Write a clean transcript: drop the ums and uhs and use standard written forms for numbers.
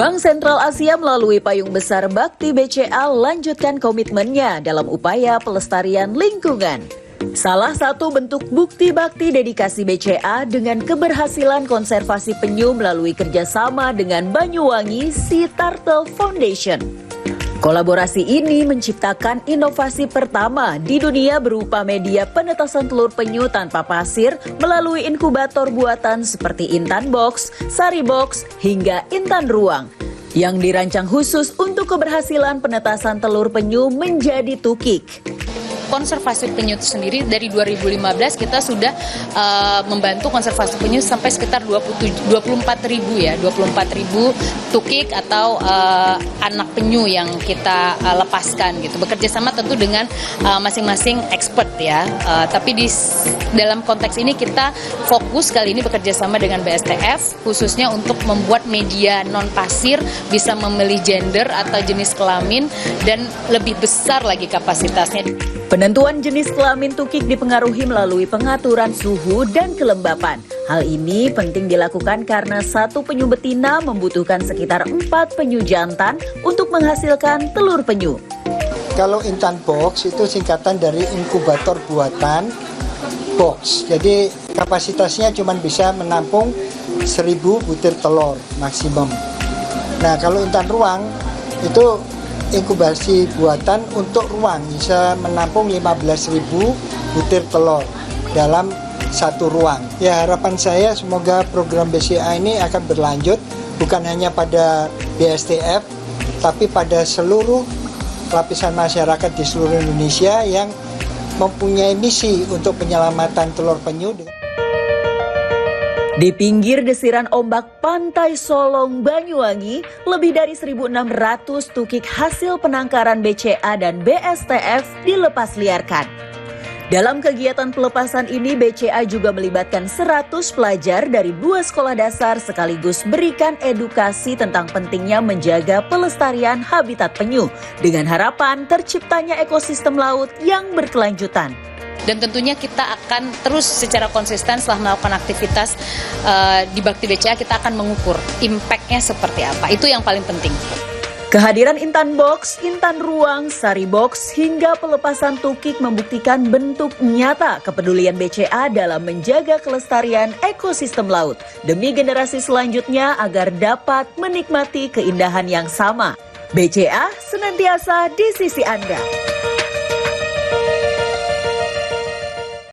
Bank Sentral Asia melalui payung besar Bakti BCA lanjutkan komitmennya dalam upaya pelestarian lingkungan. Salah satu bentuk bukti bakti dedikasi BCA dengan keberhasilan konservasi penyu melalui kerjasama dengan Banyuwangi Sea Turtle Foundation. Kolaborasi ini menciptakan inovasi pertama di dunia berupa media penetasan telur penyu tanpa pasir melalui inkubator buatan seperti Intan Box, Sari Box, hingga Intan Ruang, yang dirancang khusus untuk keberhasilan penetasan telur penyu menjadi tukik. Konservasi penyu itu sendiri dari 2015 kita sudah membantu konservasi penyu sampai sekitar 24.000 tukik atau anak penyu yang kita lepaskan gitu. Bekerja sama tentu dengan masing-masing expert ya. Tapi dalam konteks ini kita fokus kali ini bekerja sama dengan BSTF khususnya untuk membuat media non pasir bisa memilih gender atau jenis kelamin dan lebih besar lagi kapasitasnya. Penentuan jenis kelamin tukik dipengaruhi melalui pengaturan suhu dan kelembapan. Hal ini penting dilakukan karena satu penyu betina membutuhkan sekitar 4 penyu jantan untuk menghasilkan telur penyu. Kalau Intan Box itu singkatan dari inkubator buatan box. Jadi kapasitasnya cuma bisa menampung 1000 butir telur maksimum. Nah kalau Intan Ruang itu inkubasi buatan untuk ruang bisa menampung 15.000 butir telur dalam satu ruang. Ya harapan saya semoga program BCA ini akan berlanjut bukan hanya pada BSTF tapi pada seluruh lapisan masyarakat di seluruh Indonesia yang mempunyai misi untuk penyelamatan telur penyu. Di pinggir desiran ombak Pantai Solong, Banyuwangi, lebih dari 1.600 tukik hasil penangkaran BCA dan BSTF dilepas liarkan. Dalam kegiatan pelepasan ini, BCA juga melibatkan 100 pelajar dari 2 sekolah dasar sekaligus berikan edukasi tentang pentingnya menjaga pelestarian habitat penyu dengan harapan terciptanya ekosistem laut yang berkelanjutan. Dan tentunya kita akan terus secara konsisten setelah melakukan aktivitas di Bakti BCA kita akan mengukur impact-nya seperti apa. Itu yang paling penting. Kehadiran Intan Box, Intan Ruang, Sari Box hingga pelepasan tukik membuktikan bentuk nyata kepedulian BCA dalam menjaga kelestarian ekosistem laut demi generasi selanjutnya agar dapat menikmati keindahan yang sama. BCA senantiasa di sisi Anda.